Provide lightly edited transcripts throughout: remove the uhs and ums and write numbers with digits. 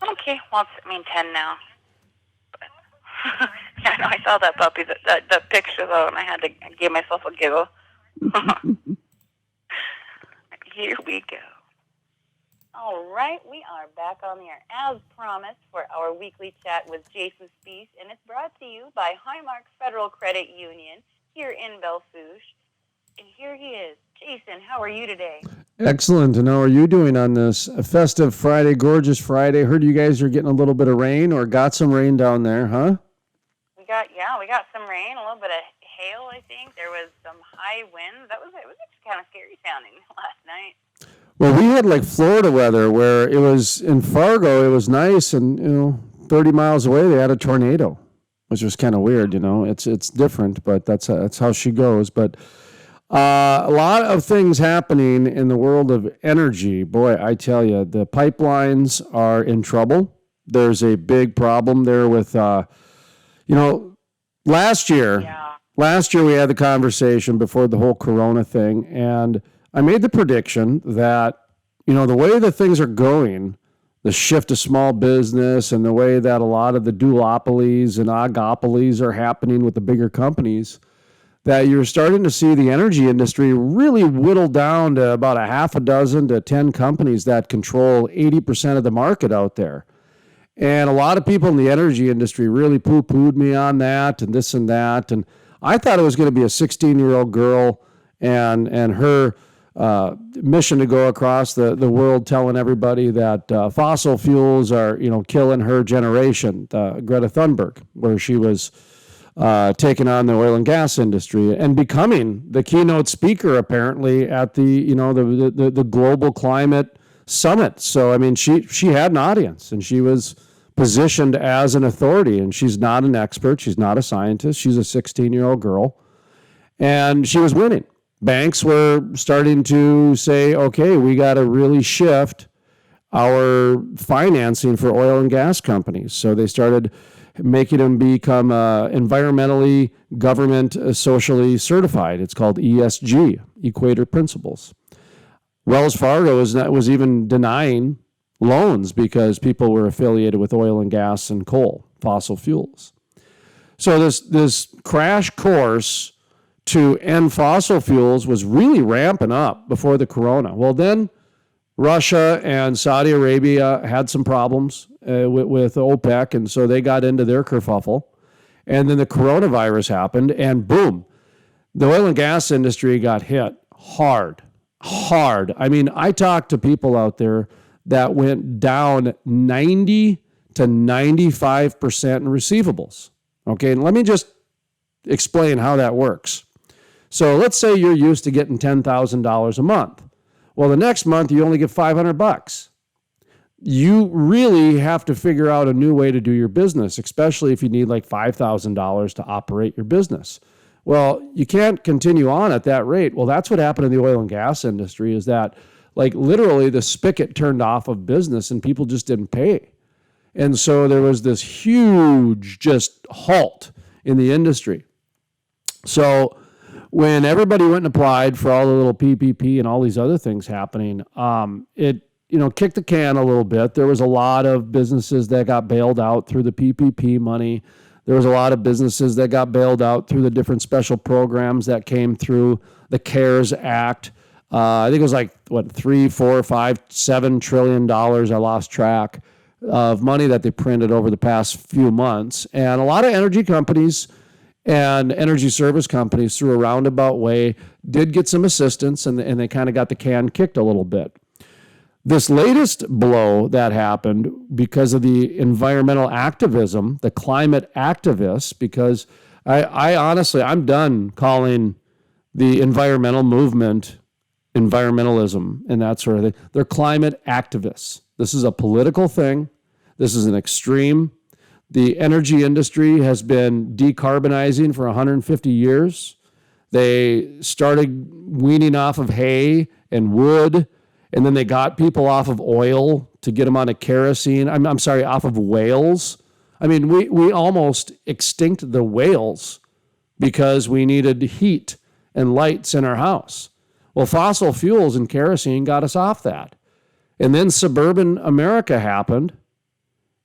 Okay, well, it's, 10 now. But yeah, I know, I saw that puppy, that picture, though, and I gave myself a giggle. Here we go. All right, we are back on the air, as promised, for our weekly chat with Jason Spiess, and it's brought to you by Highmark Federal Credit Union here in Belfouche. And here he is. Jason, how are you today? Excellent. And how are you doing on this festive Friday, gorgeous Friday? Heard you guys are getting a little bit of rain or got some rain down there, huh? We got some rain, a little bit of hail, I think. There was some high winds. It was actually kind of scary sounding last night. Well, we had like Florida weather where it was in Fargo, it was nice, and 30 miles away they had a tornado, which was kind of weird. It's different, but that's how she goes. But a lot of things happening in the world of energy. Boy, I tell you, the pipelines are in trouble. There's a big problem there with, last year. Yeah. Last year we had the conversation before the whole Corona thing, and I made the prediction that, the way that things are going, the shift to small business and the way that a lot of the duopolies and oligopolies are happening with the bigger companies, that you're starting to see the energy industry really whittle down to about a half a dozen to 10 companies that control 80% of the market out there. And a lot of people in the energy industry really poo-pooed me on that and this and that. And I thought it was going to be a 16-year-old girl and her mission to go across the world telling everybody that fossil fuels are, killing her generation, Greta Thunberg, where she was taking on the oil and gas industry and becoming the keynote speaker apparently at the global climate summit. So I mean, she had an audience and she was positioned as an authority, and she's not an expert, she's not a scientist, she's a 16-year-old girl, and she was winning. Banks were starting to say, okay, we got to really shift our financing for oil and gas companies. So they started making them become environmentally, government, socially certified. It's called ESG, Equator Principles. Wells Fargo was even denying loans because people were affiliated with oil and gas and coal, fossil fuels. So this crash course to end fossil fuels was really ramping up before the Corona. Well, then Russia and Saudi Arabia had some problems with OPEC, and so they got into their kerfuffle. And then the coronavirus happened, and boom, the oil and gas industry got hit hard. I mean, I talked to people out there that went down 90 to 95% in receivables. Okay, and let me just explain how that works. So let's say you're used to getting $10,000 a month. Well, the next month you only get $500. You really have to figure out a new way to do your business, especially if you need like $5,000 to operate your business. Well, you can't continue on at that rate. Well, that's what happened in the oil and gas industry, is that like literally the spigot turned off of business and people just didn't pay. And so there was this huge just halt in the industry. So when everybody went and applied for all the little PPP and all these other things happening, it kicked the can a little bit. There was a lot of businesses that got bailed out through the PPP money. There was a lot of businesses that got bailed out through the different special programs that came through the CARES Act. I think it was like, $3, $4, $5, $7 trillion. I lost track of money that they printed over the past few months. And a lot of energy companies and energy service companies, through a roundabout way, did get some assistance, and they kind of got the can kicked a little bit. This latest blow that happened because of the environmental activism, the climate activists, because I honestly, I'm done calling the environmental movement environmentalism and that sort of thing. They're climate activists. This is a political thing. This is an extreme. The energy industry has been decarbonizing for 150 years. They started weaning off of hay and wood, and then they got people off of oil to get them onto kerosene. I'm sorry, off of whales. I mean, we almost extinct the whales because we needed heat and lights in our house. Well, fossil fuels and kerosene got us off that. And then suburban America happened,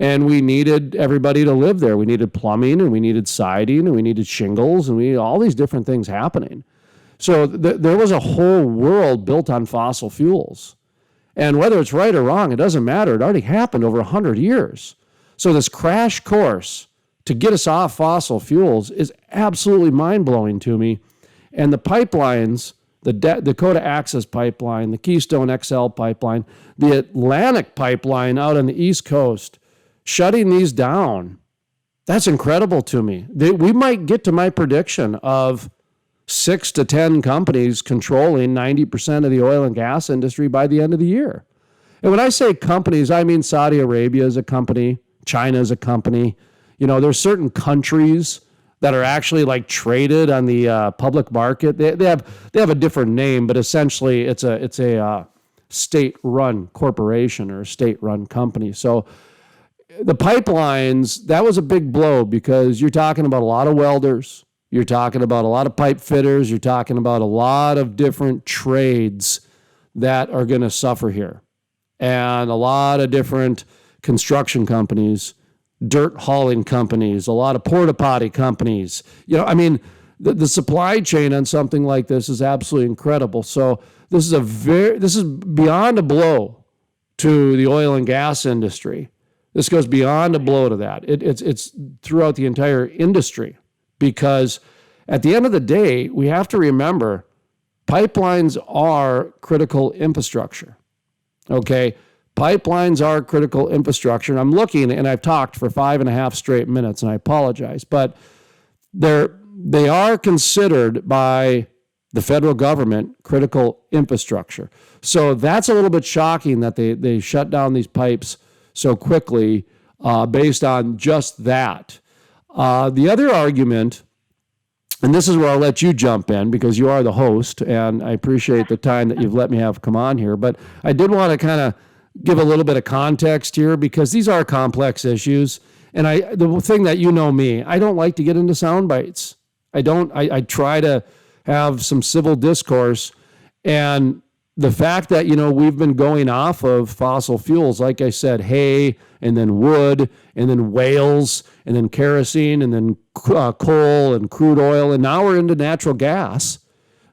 And we needed everybody to live there. We needed plumbing, and we needed siding, and we needed shingles, and we needed all these different things happening. So there was a whole world built on fossil fuels. And whether it's right or wrong, it doesn't matter. It already happened over 100 years. So this crash course to get us off fossil fuels is absolutely mind-blowing to me. And the pipelines, the Dakota Access Pipeline, the Keystone XL Pipeline, the Atlantic Pipeline out on the East Coast, shutting these down, that's incredible to me. We might get to my prediction of 6 to 10 companies controlling 90% of the oil and gas industry by the end of the year. And when I say companies, I mean Saudi Arabia is a company, China is a company. There's certain countries that are actually like traded on the public market. They have a different name, but essentially it's a state-run corporation or a state-run company. So the pipelines, that was a big blow because you're talking about a lot of welders. You're talking about a lot of pipe fitters. You're talking about a lot of different trades that are going to suffer here. And a lot of different construction companies, dirt hauling companies, a lot of porta potty companies. The supply chain on something like this is absolutely incredible. So this is beyond a blow to the oil and gas industry. This goes beyond a blow to that. It's throughout the entire industry. Because at the end of the day, we have to remember pipelines are critical infrastructure. Okay? Pipelines are critical infrastructure. And I'm looking, and I've talked for 5.5 straight minutes, and I apologize, but they are considered by the federal government critical infrastructure. So that's a little bit shocking that they shut down these pipes so quickly based on just that. The other argument, and this is where I'll let you jump in because you are the host, and I appreciate the time that you've let me have come on here, but I did want to kind of give a little bit of context here because these are complex issues. And the thing that me, I don't like to get into sound bites. I try to have some civil discourse. And the fact that, we've been going off of fossil fuels, like I said, hay, and then wood, and then whales, and then kerosene, and then coal and crude oil, and now we're into natural gas.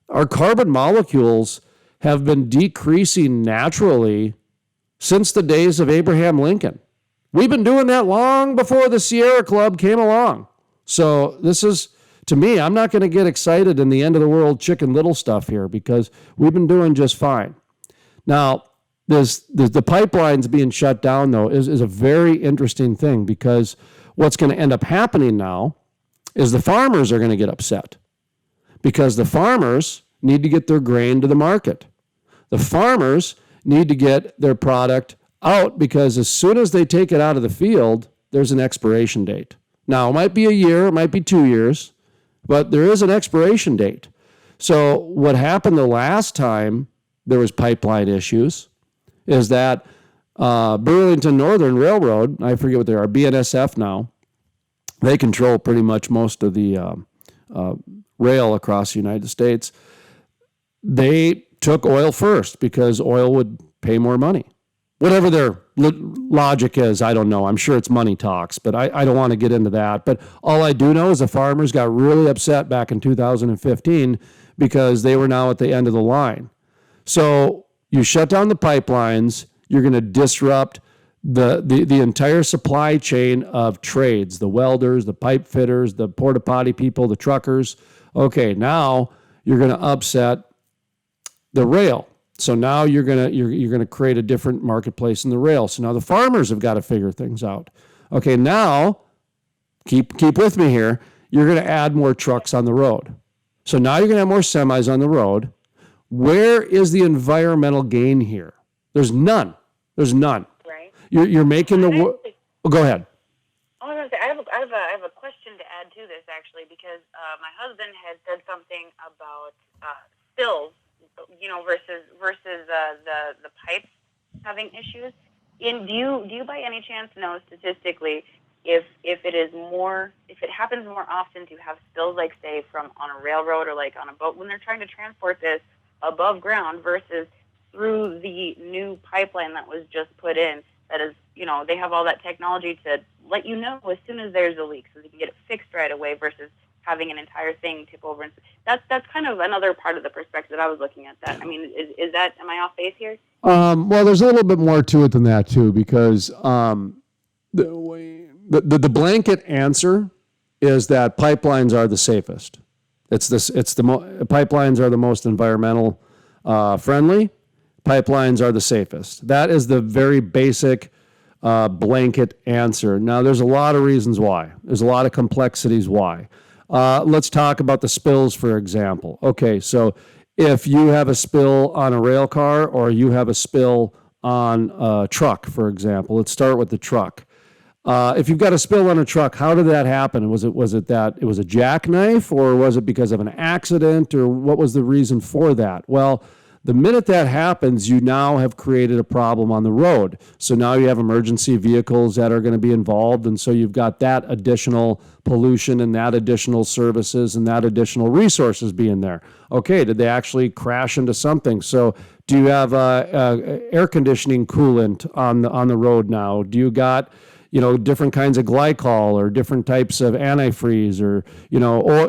Our carbon molecules have been decreasing naturally since the days of Abraham Lincoln. We've been doing that long before the Sierra Club came along. So this is, to me, I'm not going to get excited in the end of the world Chicken Little stuff here because we've been doing just fine. Now, the pipelines being shut down, though, is a very interesting thing because what's going to end up happening now is the farmers are going to get upset because the farmers need to get their grain to the market. The farmers need to get their product out because as soon as they take it out of the field, there's an expiration date. Now, it might be a year, it might be 2 years, but there is an expiration date. So what happened the last time there was pipeline issues is that Burlington Northern Railroad, I forget what they are, BNSF now, they control pretty much most of the rail across the United States. They took oil first because oil would pay more money. Whatever their logic is, I don't know. I'm sure it's money talks, but I don't want to get into that. But all I do know is the farmers got really upset back in 2015 because they were now at the end of the line. So you shut down the pipelines, you're going to disrupt the entire supply chain of trades, the welders, the pipe fitters, the porta potty people, the truckers. Okay, now you're going to upset the rail. So now you're gonna create a different marketplace in the rail. So now the farmers have got to figure things out. Okay, now keep with me here. You're gonna add more trucks on the road. So now you're gonna have more semis on the road. Where is the environmental gain here? There's none. There's none. Right. You're making the. Go ahead. I was going to say I have a question to add to this actually because my husband had said something about spills. Versus the pipes having issues. Do you by any chance know statistically if it happens more often to have spills like say from on a railroad or like on a boat when they're trying to transport this above ground versus through the new pipeline that was just put in that is, they have all that technology to let you know as soon as there's a leak so they can get it fixed right away versus having an entire thing tip over. And that's kind of another part of the perspective that I was looking at that. I mean, is that, am I off base here? Well, there's a little bit more to it than that too, because the blanket answer is that pipelines are the safest. Pipelines are the most environmental friendly. Pipelines are the safest. That is the very basic blanket answer. Now, there's a lot of reasons why. There's a lot of complexities why. Let's talk about the spills, for example. Okay, so if you have a spill on a rail car or you have a spill on a truck, for example, let's start with the truck. If you've got a spill on a truck, how did that happen? Was it that it was a jackknife, or was it because of an accident, or what was the reason for that? Well, the minute that happens, you now have created a problem on the road. So now you have emergency vehicles that are going to be involved, and so you've got that additional pollution and that additional services and that additional resources being there. Okay, did they actually crash into something? So do you have air conditioning coolant on the road now? Do you got different kinds of glycol or different types of antifreeze, or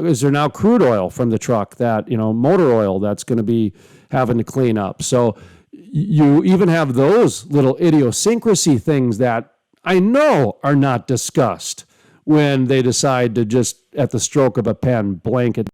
is there now crude oil from the truck that, motor oil that's going to be having to clean up? So you even have those little idiosyncrasy things that I know are not discussed when they decide to just, at the stroke of a pen, blanket